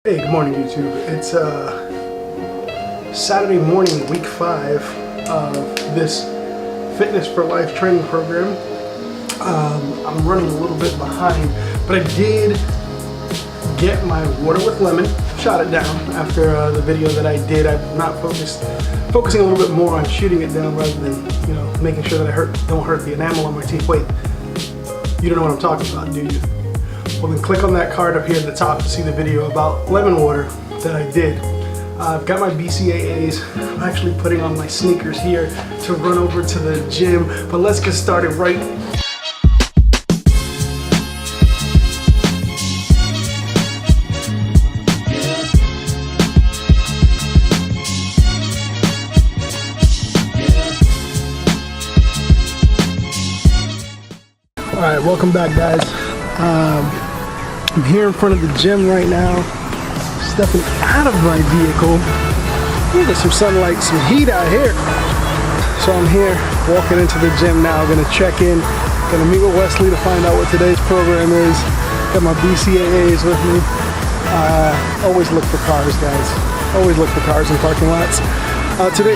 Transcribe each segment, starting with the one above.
Hey, good morning YouTube. It's Saturday morning, week 5 of this Fitness for Life training program. I'm running a little bit behind, but I did get my water with lemon, shot it down after the video that I did. I'm not focusing a little bit more on shooting it down rather than, making sure that I don't hurt the enamel on my teeth. Wait, you don't know what I'm talking about, do you? Well, then click on that card up here at the top to see the video about lemon water that I did. I've got my BCAAs. I'm actually putting on my sneakers here to run over to the gym, but let's get started right. All right, welcome back, guys. I'm here in front of the gym right now, stepping out of my vehicle. Ooh, there's some sunlight, some heat out here. So I'm here walking into the gym now, gonna check in, gonna meet with Wesley to find out what today's program is. Got my BCAAs with me. Always look for cars, guys. Always look for cars in parking lots.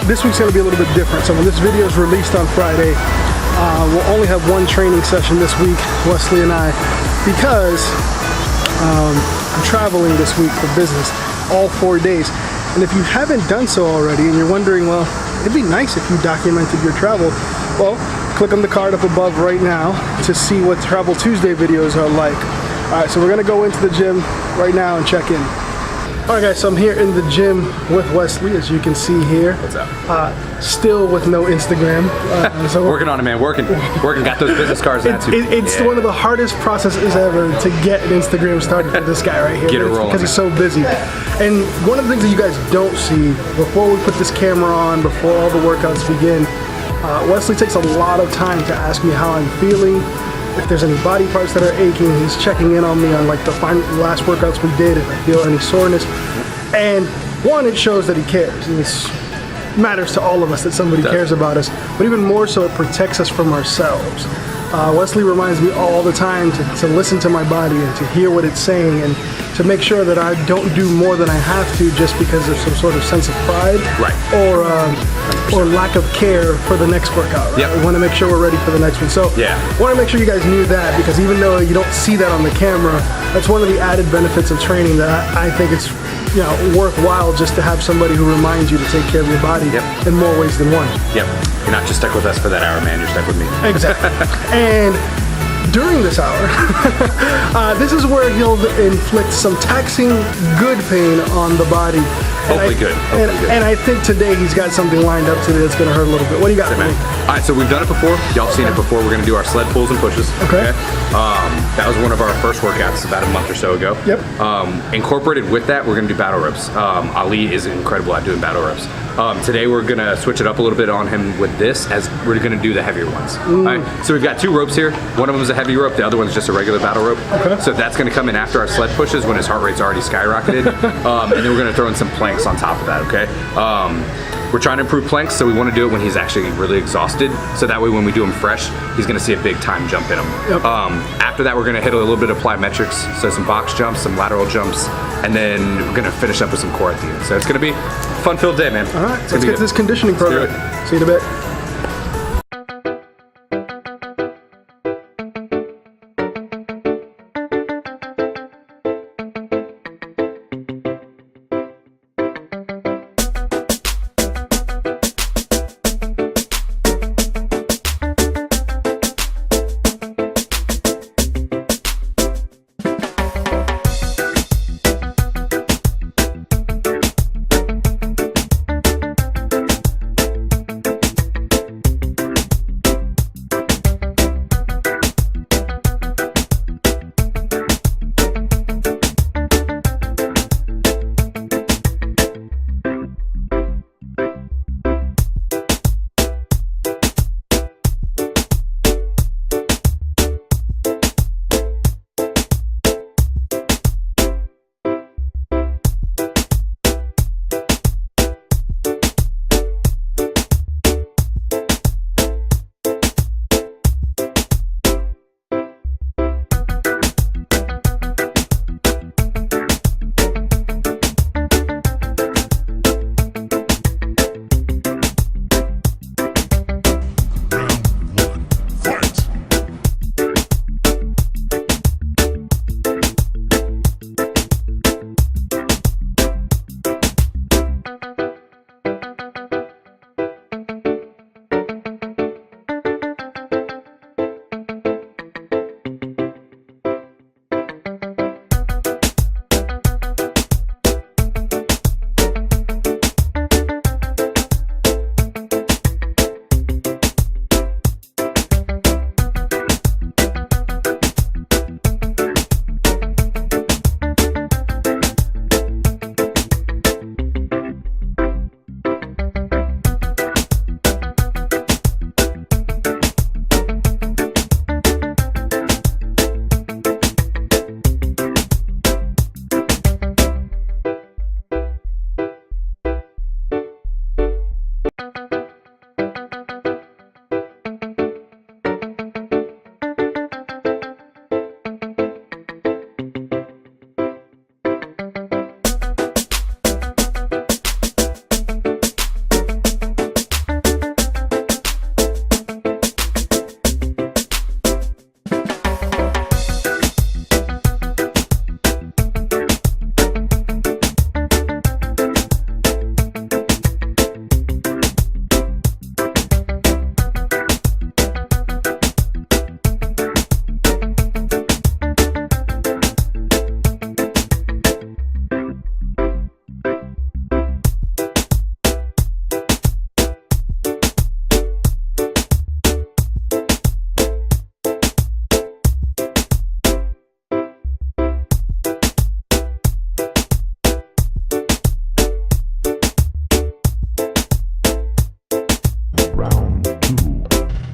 This week's gonna be a little bit different. So when this video is released on Friday, we'll only have one training session this week, Wesley and I, because I'm traveling this week for business, all 4 days. And if you haven't done so already and you're wondering, well, it'd be nice if you documented your travel, well, click on the card up above right now to see what Travel Tuesday videos are like. All right, so we're gonna go into the gym right now and check in. All right, guys, so I'm here in the gym with Wesley, as you can see here. What's up? Still with no Instagram. So working on it, man. Working. Got those business cards now too. It's one of the hardest processes ever to get an Instagram started for this guy right here. Get it rolling. Because he's so busy. And one of the things that you guys don't see, before we put this camera on, before all the workouts begin, Wesley takes a lot of time to ask me how I'm feeling. If there's any body parts that are aching, he's checking in on me on like the last workouts we did, if I feel any soreness. And one, it shows that he cares. And it matters to all of us that somebody cares about us. But even more so, it protects us from ourselves. Wesley reminds me all the time to listen to my body and to hear what it's saying and to make sure that I don't do more than I have to just because of some sort of sense of pride, right, or lack of care for the next workout. Right? Yep. We want to make sure we're ready for the next one. So yeah, I want to make sure you guys knew that, because even though you don't see that on the camera, that's one of the added benefits of training that I think it's worthwhile, just to have somebody who reminds you to take care of your body in more ways than one. Yep. You're not just stuck with us for that hour, man. You're stuck with me. Exactly. And during this hour, this is where he'll inflict some taxing good pain on the body. Hopefully good. And I think today he's got something lined up today that's going to hurt a little bit. What do you got for me? All right, so we've done it before. Y'all have seen it before. We're going to do our sled pulls and pushes. Okay. That was one of our first workouts about a month or so ago. Yep. Incorporated with that, we're going to do battle ropes. Ali is incredible at doing battle ropes. Today we're going to switch it up a little bit on him with this, as we're going to do the heavier ones. All right, so we've got 2 ropes here. One of them is a heavy rope, the other one's just a regular battle rope. Okay. So that's going to come in after our sled pushes when his heart rate's already skyrocketed. And then we're going to throw in some planks on top of that, okay? We're trying to improve planks, so we want to do it when he's actually really exhausted, so that way when we do him fresh, he's going to see a big time jump in him. Yep. After that, we're going to hit a little bit of plyometrics, so some box jumps, some lateral jumps, and then we're going to finish up with some core at the end. So it's going to be a fun-filled day, man. All right, let's get to this conditioning program. See you in a bit.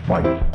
Fight.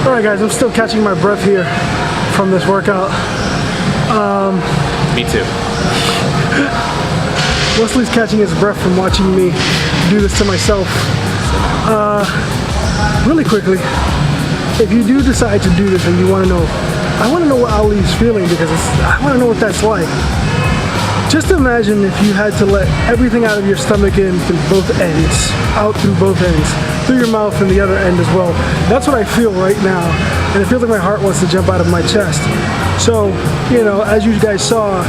Alright guys, I'm still catching my breath here from this workout. Me too. Wesley's catching his breath from watching me do this to myself. Really quickly, if you do decide to do this and you want to know, I want to know what Ali's feeling, because I want to know what that's like. Just imagine if you had to let everything out of your stomach in through both ends, out through both ends, through your mouth and the other end as well. That's what I feel right now, and it feels like my heart wants to jump out of my chest. So, you know, as you guys saw,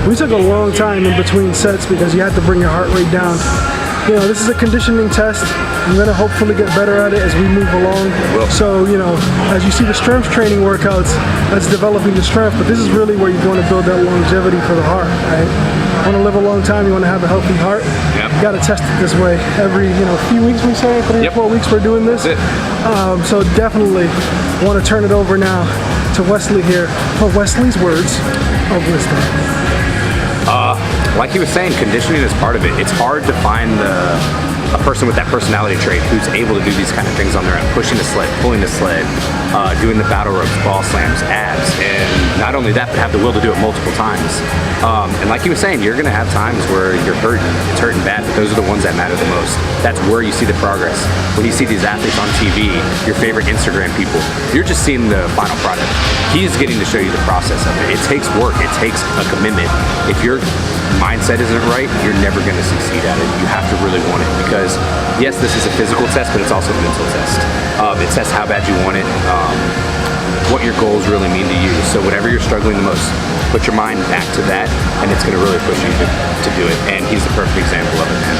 we took a long time in between sets because you had to bring your heart rate down. You know, this is a conditioning test. I'm gonna hopefully get better at it as we move along. So, you know, as you see the strength training workouts, that's developing the strength, but this is really where you want to build that longevity for the heart, right? You want to live a long time, you want to have a healthy heart. Yep. You got to test it this way every, you know, few weeks, we say, 3 or 4 weeks we're doing this. That's it. So definitely want to turn it over now to Wesley here for Wesley's words of wisdom. Like he was saying, conditioning is part of it. It's hard to find a person with that personality trait who's able to do these kind of things on their own, pushing the sled, pulling the sled, doing the battle ropes, ball slams, abs, and not only that, but have the will to do it multiple times. And like he was saying, you're gonna have times where you're hurting, it's hurting bad, but those are the ones that matter the most. That's where you see the progress. When you see these athletes on TV, your favorite Instagram people, you're just seeing the final product. He's getting to show you the process of it. It takes work, it takes a commitment. If your mindset isn't right, you're never gonna succeed at it. You have to really want it, because yes, this is a physical test, but it's also a mental test. It tests how bad you want it, what your goals really mean to you. So whenever you're struggling the most, put your mind back to that, and it's gonna really push you to do it. And he's the perfect example of it, man.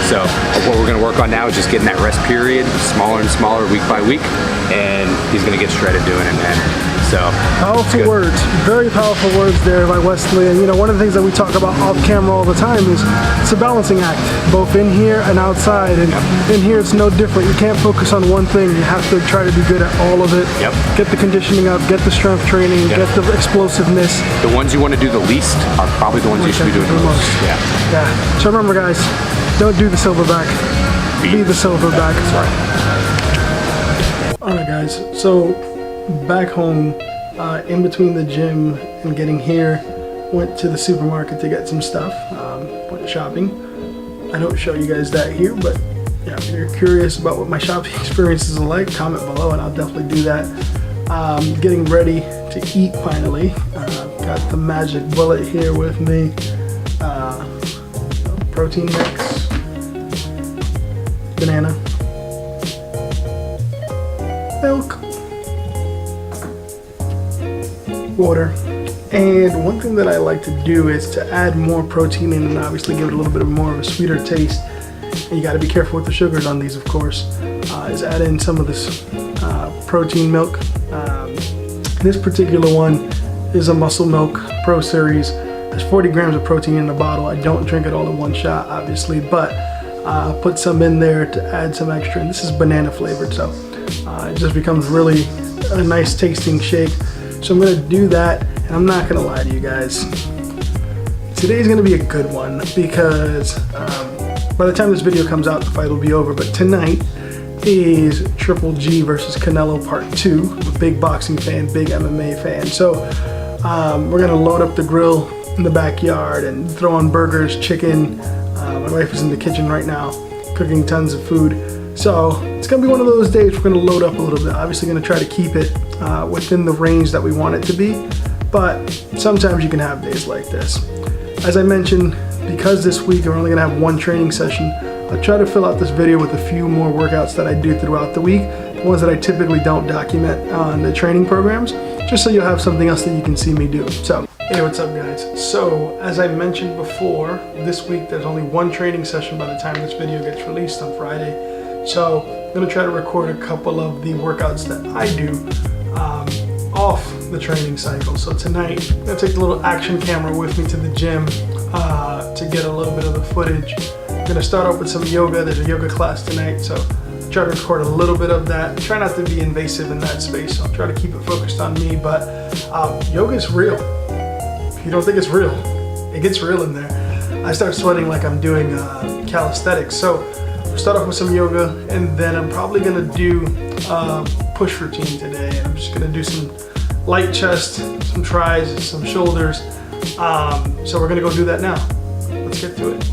So what we're gonna work on now is just getting that rest period smaller and smaller week by week, and he's gonna get shredded doing it, man. So powerful words, very powerful words there by Wesley. And you know, one of the things that we talk about off camera all the time is it's a balancing act, both in here and outside. And in here it's no different. You can't focus on one thing. You have to try to be good at all of it. Get the conditioning up, get the strength training, get the explosiveness. The ones you want to do the least are probably the ones you should be doing the most. Yeah. So remember, guys, don't do the silverback. Be the silverback. That's right. Alright guys, so back home, in between the gym and getting here, went to the supermarket to get some stuff, went shopping. I don't show you guys that here, but yeah, if you're curious about what my shopping experiences are like, comment below and I'll definitely do that. Getting ready to eat finally. Got the magic bullet here with me. Protein mix, banana, milk, water, and one thing that I like to do is to add more protein in and obviously give it a little bit more of a sweeter taste. And you got to be careful with the sugars on these, of course. Is add in some of this protein milk. This particular one is a Muscle Milk Pro Series. There's 40 grams of protein in the bottle. I don't drink it all in one shot, obviously, but I'll put some in there to add some extra. And this is banana flavored, so it just becomes really a nice tasting shake. So I'm gonna do that, and I'm not gonna lie to you guys. Today's gonna be a good one because by the time this video comes out, the fight will be over. But tonight is Triple G versus Canelo Part 2. I'm a big boxing fan, big MMA fan. So we're gonna load up the grill in the backyard and throw on burgers, chicken. My wife is in the kitchen right now cooking tons of food. So it's gonna be one of those days we're gonna load up a little bit. Obviously gonna try to keep it within the range that we want it to be, but sometimes you can have days like this. As I mentioned, because this week we're only gonna have one training session, I'll try to fill out this video with a few more workouts that I do throughout the week, the ones that I typically don't document on the training programs, just so you'll have something else that you can see me do. So, hey, what's up guys? So, as I mentioned before, this week there's only one training session by the time this video gets released on Friday. So, I'm gonna try to record a couple of the workouts that I do off the training cycle. So tonight, I'm gonna take the little action camera with me to the gym to get a little bit of the footage. I'm gonna start off with some yoga. There's a yoga class tonight, so try to record a little bit of that. Try not to be invasive in that space. I'll try to keep it focused on me, but yoga is real. If you don't think it's real, it gets real in there. I start sweating like I'm doing calisthenics. So we'll start off with some yoga, and then I'm probably gonna do a push routine today. I'm just gonna do some light chest, some tries, some shoulders. So we're gonna go do that now. Let's get to it.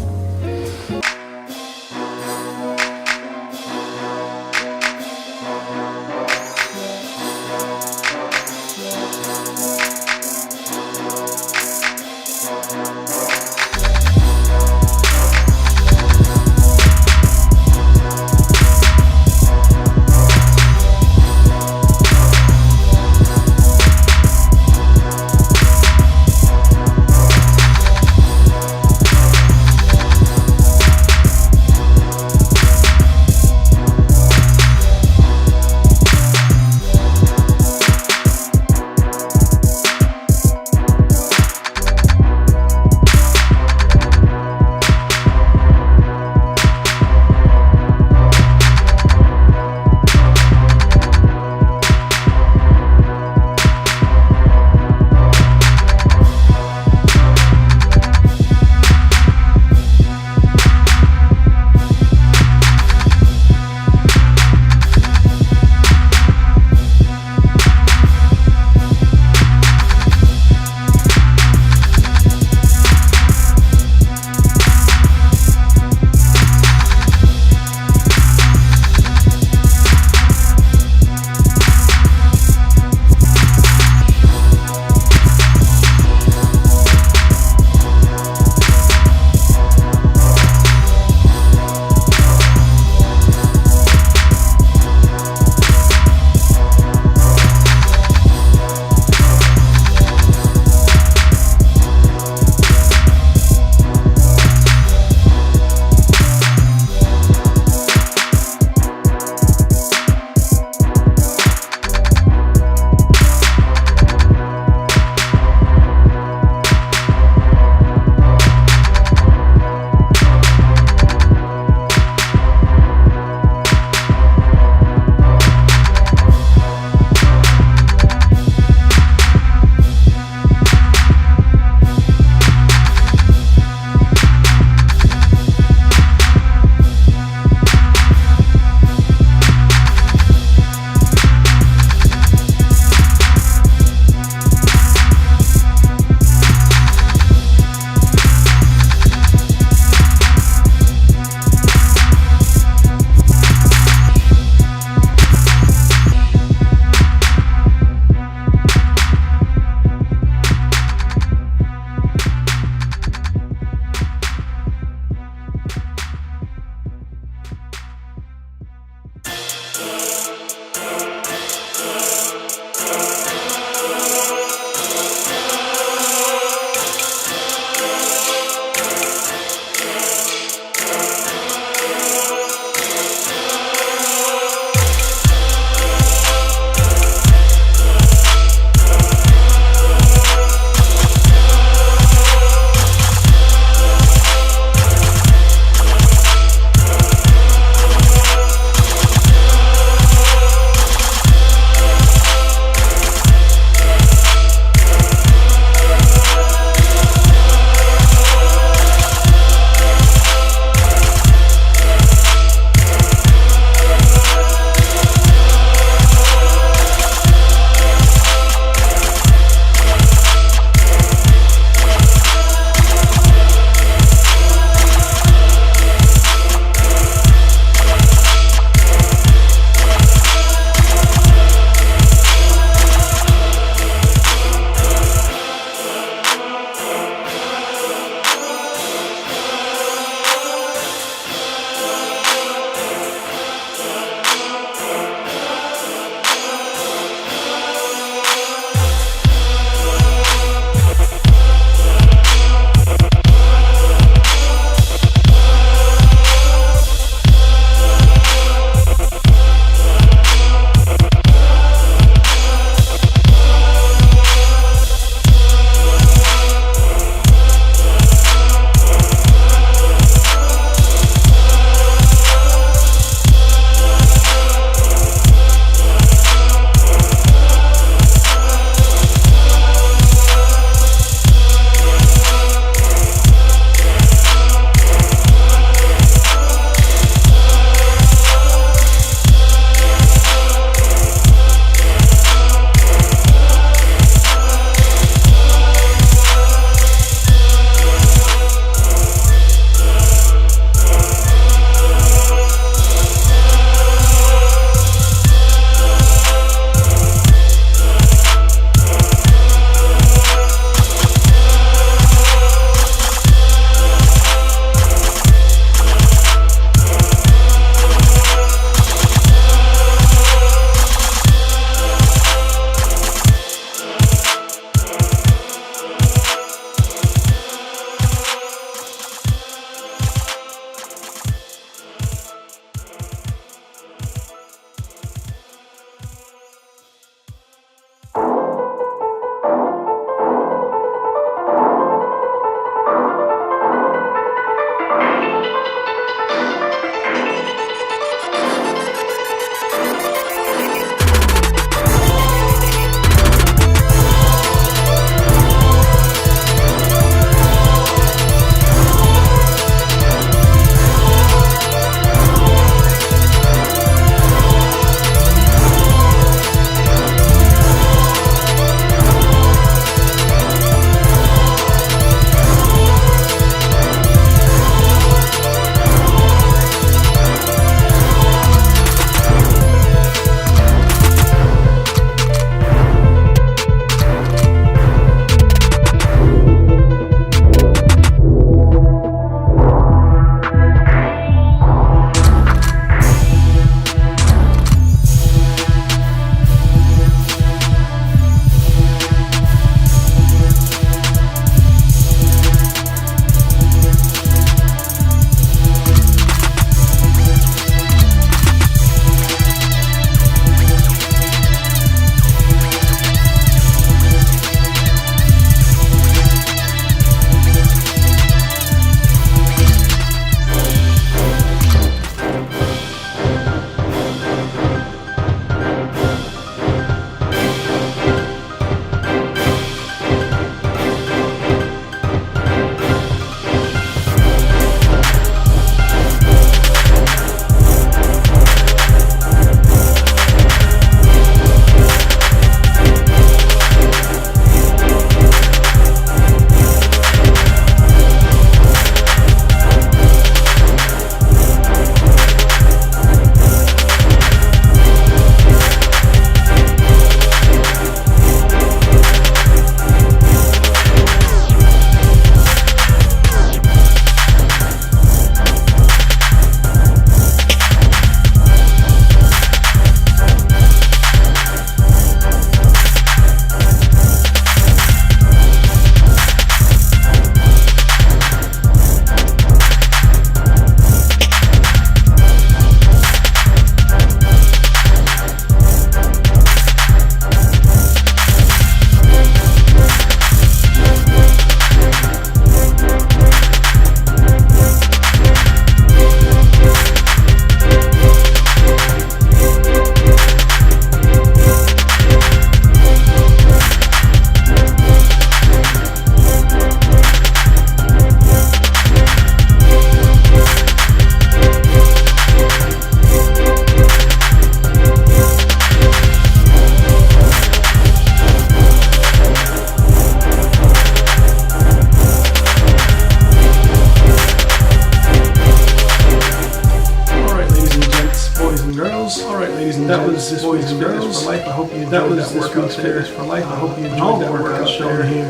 was this week's Fitness for Life. I hope you enjoyed that workout Fitness for Life. I hope you enjoyed that workout shown here.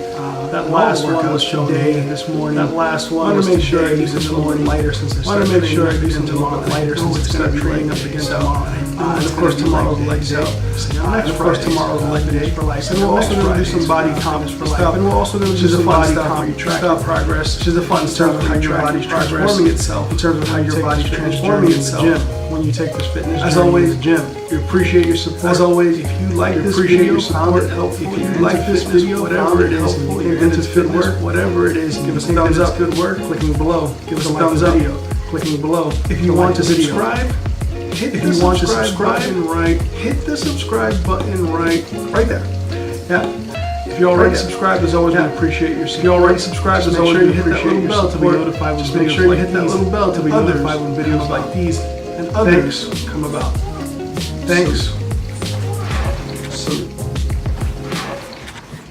That last one was shown today, this morning. That last one was make sure I use this a little bit lighter since I started training up against tomorrow. And of course tomorrow's leg day. And of course tomorrow's leg day for life. And we're also going to do some body comp stuff. And we're also going to do some body comp track progress. Which is a fun stuff in how your body's transforming itself. In terms of how your body's transforming itself when you take this fitness journey. As always, Jim, we appreciate your support. As always, if you like this video, found it helpful, if you like this video, whatever it is, you're into fitness, whatever it is, give us a thumbs up. Good work. Clicking below. Give us a thumbs up. Clicking below. If you want to subscribe, hit the subscribe button right. Hit the subscribe button right there. Yeah. If you're already subscribed, as always, we appreciate your support. If you're already subscribed, as always, we appreciate your bell to be notified when videos like these. Just make sure you hit that little bell to be notified when videos like these and others come about. Thanks. Salute.